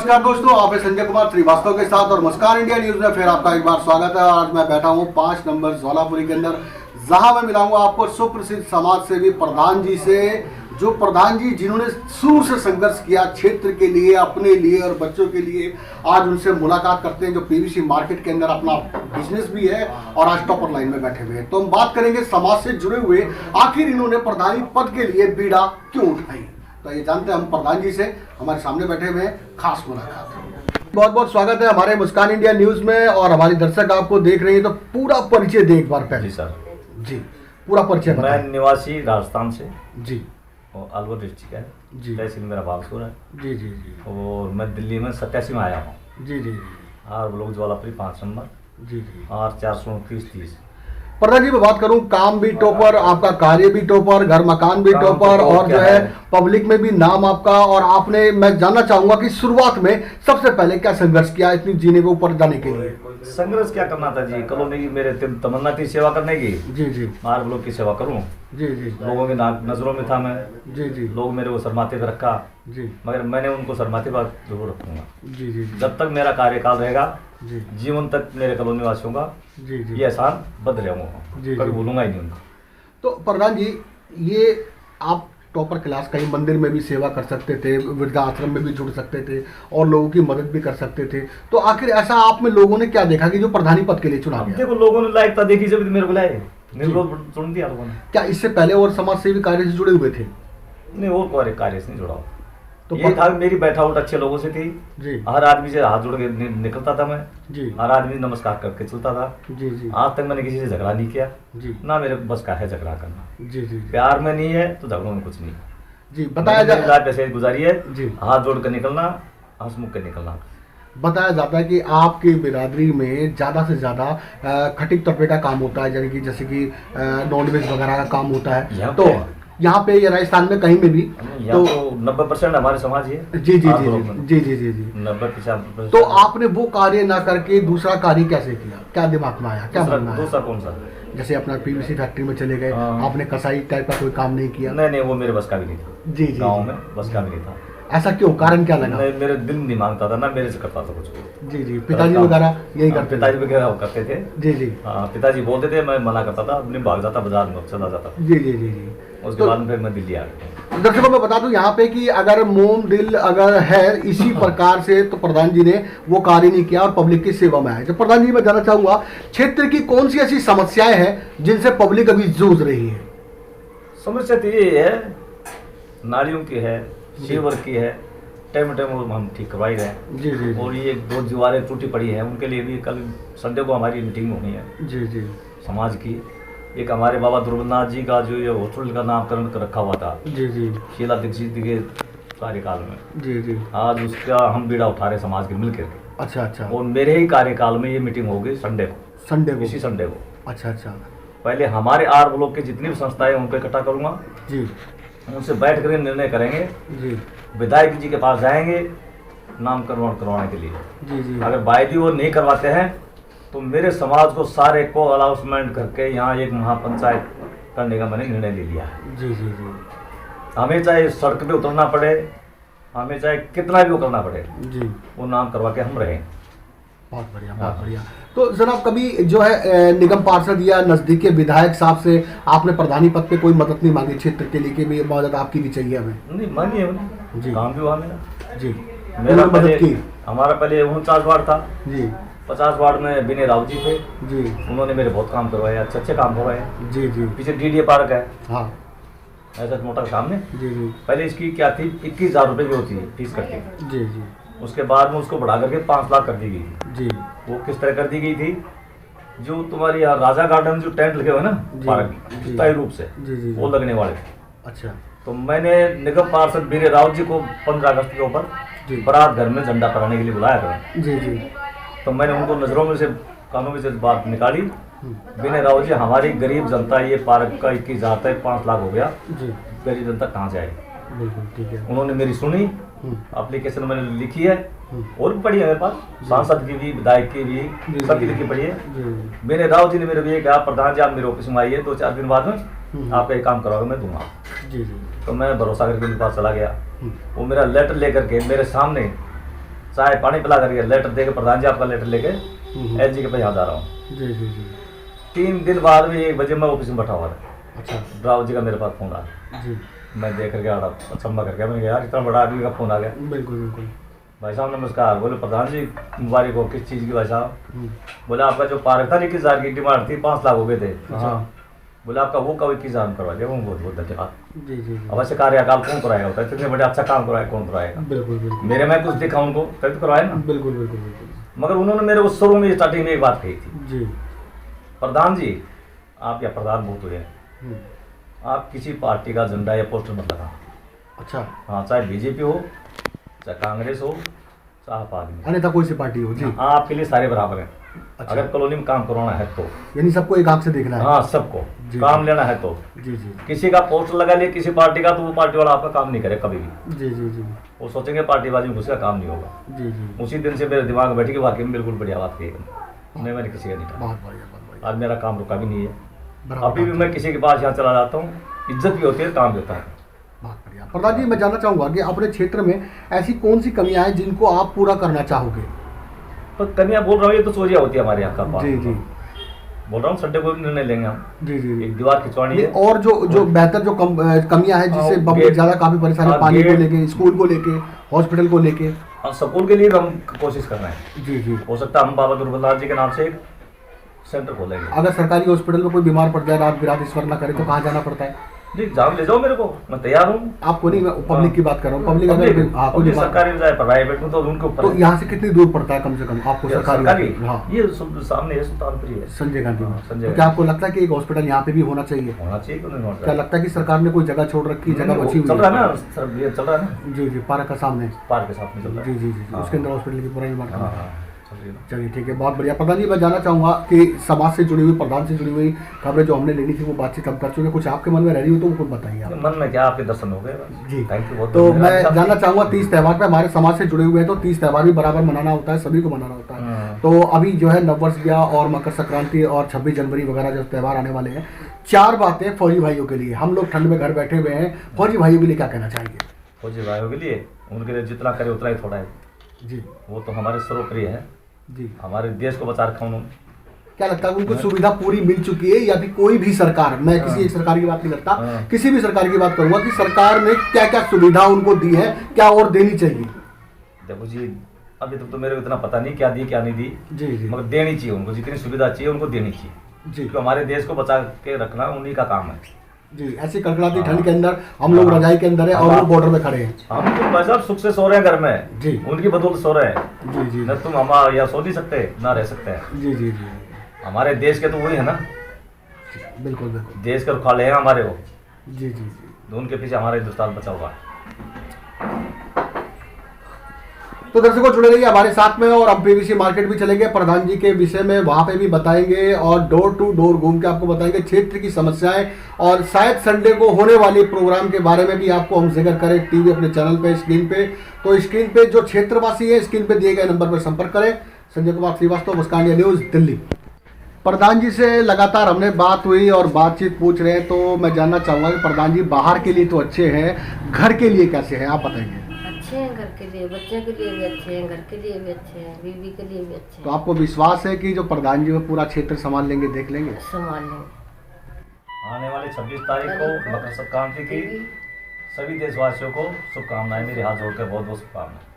नमस्कार दोस्तों, आप संजय कुमार श्रीवास्तव के साथ और मुस्कान इंडिया न्यूज में फिर आपका एक बार स्वागत है। आज मैं बैठा हूं 5 नंबर ज्वालापुरी के अंदर, जहां मैं मिलाऊंगा आपको सुप्रसिद्ध समाज सेवी प्रधान जी से। जो प्रधान जी जिन्होंने शुरू से संघर्ष किया क्षेत्र के लिए, अपने लिए और बच्चों के लिए, आज उनसे मुलाकात करते हैं। जो पीवीसी मार्केट के अंदर अपना बिजनेस भी है और आज टॉपर लाइन में बैठे हुए हैं। तो हम बात करेंगे समाज से जुड़े हुए, आखिर इन्होंने प्रधानी पद के लिए बीड़ा क्यों उठाई। तो ये जानते हैं हम प्रधान जी से, हमारे सामने बैठे हुए हैं, खास मुलाकात। बहुत बहुत स्वागत है हमारे मुस्कान इंडिया न्यूज में। और हमारी दर्शक आपको देख रहे हैं तो पूरा परिचय दे एक बार पहले। जी सर जी, पूरा परिचय बताएं। मैं निवासी राजस्थान से जी और अलवर डिस्ट्रिक्ट है जी, तहसील मेरा बागसुर है जी जी जी, और मैं दिल्ली में 87 में आया हूँ। जी जी जी, और ब्लॉक ज्वालापुरी 5 नंबर जी जी। और 429-30। प्रधान जी मैं बात करूं, काम भी टॉपर, आपका कार्य भी टॉपर, घर मकान भी टॉपर, और जो है पब्लिक में भी नाम आपका। और आपने, मैं जानना चाहूंगा कि शुरुआत में सबसे पहले क्या संघर्ष किया इतनी जीने के ऊपर जाने के लिए। संघर्ष क्या करना था जी, कॉलोनी की मेरे तमन्ना थी सेवा करने की। जी जी, मार ब्लॉक की सेवा करूं, जी जी, लोगों की नजरों में था मैं। जी जी, लोग मेरे को शर्माते पे रखा, जी मगर मैंने उनको शर्माते बात जरूर रखूंगा। जी जी, जब तक मेरा कार्यकाल रहेगा, जी जीवन तक मेरे कॉलोनी वासियों का जी जी, ये एहसान बद रहूंगा, जी, कभी जी। भूलूंगा ही नहीं उनको। तो प्रधान जी, ये आप टॉपर क्लास, कहीं मंदिर में भी सेवा कर सकते थे, वृद्धा आश्रम में भी जुड़ सकते थे और लोगों की मदद भी कर सकते थे। तो आखिर ऐसा आप में लोगों ने क्या देखा कि जो प्रधानी पद के लिए चुना अब गया? देखो, लोगों ने लायकता देखी जब मेरे को लाए, मेरे को चुन दिया लोगों ने। क्या इससे पहले और समाज सेवी कार्य से जुड़े हुए थे? नहीं, और कार्य से नहीं जुड़ा हूं। तो ये था मेरी बैठा उठ अच्छे लोगों से थी। जी हर आदमी से हाथ जोड़ के निकलता था मैं, जी, हर आदमी नमस्कार करके चलता था। जी जी, आज तक मैंने किसी से झगड़ा नहीं किया, जी ना मेरे बस का है झगड़ा करना। जी जी, प्यार में नहीं है तो झगड़ों में कुछ नहीं। जी बताया मैंने जाता ऐसे गुजारी है, जी, हाथ जोड़ कर निकलना, हंसमुख के निकलना। बताया जाता है कि आपकी बिरादरी में ज़्यादा से ज़्यादा खटिक तबके का काम होता है, यानी कि जैसे कि नॉनवेज वगैरह का काम होता है। तो यहाँ पे या राजस्थान में कहीं में भी तो 90% हमारे समाज ही है। जी जी जी जी जी जी जी, 90-95%। तो आपने वो कार्य ना करके दूसरा कार्य कैसे किया? क्या दिमाग में आया, क्या बनना दूसरा है? कौन सा? जैसे अपना पीवीसी फैक्ट्री में चले गए, हाँ। आपने कसाई टाइप का कोई काम नहीं किया? नहीं, वो मेरे बस का भी नहीं था। जी जी, गाँव जी। में बस का भी नहीं था। ऐसा क्यों, कारण क्या लगा? मेरे दिल नहीं मांगता था ना, मेरे से करता था कुछ। जी जी, पिताजी वगैरह यही करते पिताजी वगैरह वो करते थे। जी जी, हाँ, पिताजी बोलते थे, मैं मना करता था, अपने भाग जाता, बाजार में चला जाता। जी जी जी जी। उसके बाद फिर मैं दिल्ली आ गया। दर्शकों मैं बता दूं यहाँ पे कि अगर मोम दिल अगर है इसी प्रकार से, तो प्रधान जी ने वो कार्य नहीं किया और पब्लिक की सेवा में आए। तो प्रधान जी मैं जानना चाहूंगा, क्षेत्र की कौन सी ऐसी समस्याएं हैं जिनसे पब्लिक अभी जूझ रही है? समस्या तो ये है, नालियों की है, सीवर की है, टाइम हम ठीक करवाई रहे हैं। जी जी और ये 2 दीवारें टूटी पड़ी है, उनके लिए भी कल संडे को हमारी मीटिंग होनी है जी जी, समाज की। एक हमारे बाबा ध्रुवनाथ जी का जो ये होटल का नामकरण कर रखा हुआ था जी जी, शीला दीक्षित के कार्यकाल में, जी जी, आज उसका हम बीड़ा उठा रहे समाज के मिलकर के। अच्छा अच्छा, और मेरे ही कार्यकाल में ये मीटिंग होगी संडे को, संडे को? इसी संडे को। अच्छा अच्छा, पहले हमारे आर ब्लॉक के जितनी भी संस्थाएं उनको इकट्ठा करूंगा, जी उनसे बैठ कर निर्णय करेंगे। जी, विधायक जी के पास जाएंगे नामकरण करवाने के लिए। जी जी, अगर वायदी वो नहीं करवाते हैं तो मेरे समाज को सारे को अलाउंसमेंट करके यहाँ एक महापंचायत करने का मैंने निर्णय ले लिया है। जी जी जी, हमें चाहे सड़क पे उतरना पड़े, हमें चाहे कितना भी वो करना पड़े, जी, वो नाम करवा के हम रहें। बहुत बढ़िया, बहुत बढ़िया। तो जनाब कभी जो है निगम पार्षद या नजदीक के विधायक साहब से आपने प्रधानी पद पे कोई मदद नहीं मांगी क्षेत्र के लिए कि भी मदद आपकी भी चाहिए हमें? नहीं, मानिए जी। काम भी हुआ मेरा। जी, मेरा मदद पहले की? हमारा पहले 49 वार्ड था। जी 50 वार्ड में विनय राव जी थे, जी, उन्होंने मेरे बहुत काम करवाए, अच्छे अच्छे काम करवाए। जी जी, पीछे डीडीए पार्क है, हाँ, ऐसा मोटर सामने। जी जी, पहले इसकी क्या थी, 21,000 रुपये की होती है फीस कटती। जी जी, उसके बाद में उसको बढ़ा करके 5 लाख कर दी गई। जी वो किस तरह कर दी गई थी, जो तुम्हारी यहाँ राजा गार्डन जो टेंट लगे हुए ना जी, पार्क जी। स्थायी रूप से, जी जी, वो लगने वाले थे। अच्छा, तो मैंने निगम पार्षद विनय राव जी को 15 अगस्त के ऊपर जी, बारात घर में झंडा फहराने के लिए बुलाया था। जी जी, तो मैंने उनको नजरों में से, कानों में से बात निकाली, विनय राव जी हमारी गरीब जनता, ये पार्क का 21,000 था, 5 लाख हो गया, जी, गरीब जनता कहाँ जाए। बिल्कुल ठीक है। उन्होंने मेरी सुनी, एप्लीकेशन मैंने लिखी है और भी पड़ी है मेरे पास, सांसद की भी, विधायक की भी, सबकी लिखी पड़ी है। जी मेरे राव जी ने मेरे भी कहा, प्रधान जी आप मेरे ऑफिस में आइए, 2-4 दिन बाद में आपका एक काम करवाओगे, मैं दूंगा। जी जी, तो मैं भरोसा करके उनके पास चला गया। वो मेरा लेटर लेकर के मेरे सामने चाय पानी पिला करके लेटर देके प्रधान जी आपका लेटर लेके एलजी के पास यहाँ जा रहा हूँ। जी जी जी 3 दिन बाद में 1 बजे मैं ऑफिस में बैठा हुआ था। अच्छा राव जी का मेरे पास फोन आया। जी मैं देख करके आड़ा अचंबा करके मैंने कहा यार इतना बड़ा आदमी का फोन आ गया। बिल्कुल बिल्कुल। भाई साहब नमस्कार। बोले प्रधान जी मुबारक हो। किस चीज़ की भाई साहब? हम्म, बोले आपका जो पार्क था 21,000 की डिमांड थी 5 लाख हो गए थे। अच्छा। हाँ। बोले आपका वो कब 21,000 में करवा दिया। वो बहुत बहुत धन्यवाद। जी जी जी अवश्य कार्यकाल कौन कराएगा होता है इतने बड़े अच्छा काम कराए कौन कराएगा। बिल्कुल बिल्कुल मेरे में कुछ दिखा उनको तभी तो करवाए ना। बिल्कुल बिल्कुल बिल्कुल। मगर उन्होंने मेरे को शुरू में स्टार्टिंग में एक बात कही थी। जी प्रधान जी आप या प्रधान बहुत हुए हम्म, आप किसी पार्टी का झंडा या पोस्टर मत लगा। अच्छा हाँ चाहे बीजेपी हो चाहे कांग्रेस हो चाहे आप आदमी हो। अन्यथा कोई सी पार्टी हो। जी आपके लिए सारे बराबर हैं। अच्छा। अगर कॉलोनी में काम करवाना है तो यानी सबको एक आंख से देखना है। हाँ सबको जी। काम लेना है तो जी जी किसी का पोस्टर लगा लिए किसी पार्टी का तो वो पार्टी वाला आपका काम नहीं करे कभी भी। जी जी जी वो सोचेंगे पार्टीबाजी में उसका काम नहीं होगा। जी जी उसी दिन से मेरे दिमाग में बैठी कि वाकई में बिल्कुल बढ़िया बात कही मैंने किसी का नहीं कहा। बहुत बढ़िया बहुत बढ़िया। आज मेरा काम रुका भी नहीं है। बराबर अभी भी मैं किसी के पास यहाँ चला जाता हूँ इज्जत भी होती है काम देता है। बहुत बढ़िया। प्रधान जी मैं जानना चाहूँगा कि अपने क्षेत्र में ऐसी कौन सी कमियां हैं जिनको आप पूरा करना चाहोगे? तो कमियाँ बोल रहा हूँ ये तो चोरियाँ होती है हमारे यहाँ का जी जी बोल रहा हूँ संडे को भी निर्णय लेंगे हम। जी जी जी। एक दीवार खिंचवानी नहीं, है। और जो बेहतर जो कमियां हैं जिससे हाँ, पब्लिक गेट- ज्यादा काफी परेशानी हाँ, पानी को गेट- लेके स्कूल को लेके हॉस्पिटल को लेके। और स्कूल के लिए भी हम कोशिश कर रहे हैं। जी जी। हो सकता है हम बाबा दुर्बलनाथ जी के नाम से एक सेंटर खोलेंगे। अगर सरकारी हॉस्पिटल में कोई बीमार पड़ जाए रात बिरात ईश्वर ना करे तो कहाँ जाना पड़ता है? जी जाम ले जाओ मेरे को मैं तैयार हूँ। आपको नहीं, मैं पब्लिक की बात कर रहा हूँ। पब्लिक अगर हाँ कोई बीमार सरकारी में जाए प्राइवेट में तो उनके ऊपर तो है। यहाँ से कितनी दूर पड़ता है कम से कम आपको सरकारी? हाँ ये सामने है सुल्तानपुरी है। संजय गांधी में। हाँ, संजय तो क्या आपको लगता है कि एक हॉस्पिटल यहाँ पे भी होना चाहिए? होना चाहिए क्यों नहीं होना क्या चाहिए? लगता है कि सरकार ने कोई जगह छोड़ रखी, जगह बची हुई चल रहा है? है ना सर ये चल रहा है ना जी जी पार्क का सामने। पार्क के साथ में चल रहा जी है। जी जी जी, हाँ। उसके अंदर हॉस्पिटल की पूरा निर्माण करना हाँ है। हाँ चल रही है ना। चलिए ठीक है बहुत बढ़िया। प्रधान जी मैं जानना चाहूँगा कि समाज से जुड़ी हुई, प्रधान से जुड़ी हुई खबरें जो हमने लेनी थी वो बातचीत हम कर चुके हैं। कुछ आपके मन में रह रही हो तो वो खुद बताइए आप। मन में क्या आपके दर्शन हो गए बस। जी थैंक यू बहुत तो बहुत मैं धन्यवाद। जानना चाहूँगा 30 त्यौहार पे हमारे समाज से जुड़े हुए हैं तो 30 त्यौहार भी बराबर मनाना होता है, सभी को मनाना होता है। हाँ। तो अभी जो है नववर्ष गया और मकर संक्रांति और 26 जनवरी वगैरह जो त्यौहार आने वाले हैं, 4 बातें फौजी भाइयों के लिए। हम लोग ठंड में घर बैठे हुए हैं, फौजी भाइयों के लिए क्या कहना चाहेंगे? फौजी भाइयों के लिए उनके लिए जितना करे उतना ही थोड़ा है। जी वो तो हमारे सर्वप्रिय है। जी। हमारे देश को बचा रखा उन्होंने। क्या लगता है उनको सुविधा पूरी मिल चुकी है या फिर कोई भी सरकार, मैं किसी एक सरकार की बात नहीं करता, हाँ। किसी भी सरकार की बात करूंगा कि सरकार ने क्या क्या सुविधा उनको दी है, क्या और देनी चाहिए? देखो जी अभी तक तो मेरे को इतना पता नहीं क्या दी क्या नहीं दी जी जी मगर देनी चाहिए उनको जितनी सुविधा चाहिए उनको देनी चाहिए जी क्योंकि हमारे देश को बचा के रखना उन्हीं का काम है। जी। ऐसी कड़कड़ाती हाँ। ठंड के अंदर हम लोग हाँ। रजाई के अंदर है और हाँ। वो बॉर्डर पे खड़े हैं। हम तो भाई साहब सुख से सो रहे हैं घर में जी। उनकी बदौलत सो रहे हैं। जी जी न तुम हमारे यहाँ सो नहीं सकते ना रह सकते हैं। जी जी जी हमारे देश के तो वही है ना बिल्कुल बिल्कुल। देश के रुखाले हैं हमारे वो जी जी जी। तो उनके पीछे हमारा हिंदुस्तान बचा हुआ है। तो दर्शकों जुड़े रहिए हमारे साथ में और अब पीवीसी मार्केट भी चलेंगे, प्रधान जी के विषय में वहां पे भी बताएंगे और डोर टू डोर घूम के आपको बताएंगे क्षेत्र की समस्याएं और शायद संडे को होने वाले प्रोग्राम के बारे में भी आपको हम जिक्र करें टीवी अपने चैनल पे स्क्रीन पे। तो स्क्रीन पे जो क्षेत्रवासी है स्क्रीन पे दिए गए नंबर पर संपर्क करें। संजय कुमार श्रीवास्तव, मुस्कान इंडिया न्यूज, दिल्ली। प्रधान जी से लगातार हमने बात हुई और बातचीत पूछ रहे हैं तो मैं जानना चाहूंगा कि प्रधान जी बाहर के लिए तो अच्छे हैं, घर के लिए कैसे हैं आप बताएंगे? अच्छे हैं, घर के लिए, बच्चे के लिए भी अच्छे हैं, घर के लिए भी अच्छे हैं, बीवी के लिए भी अच्छे तो हैं। आपको विश्वास है कि जो प्रधान जी वो पूरा क्षेत्र संभाल लेंगे, देख लेंगे? संभाल लेंगे। आने वाली 26 तारीख को मकर संक्रांति की सभी देशवासियों को शुभकामनाएं मेरे हाथ जोड़कर बहुत बहुत शुभकामनाएं।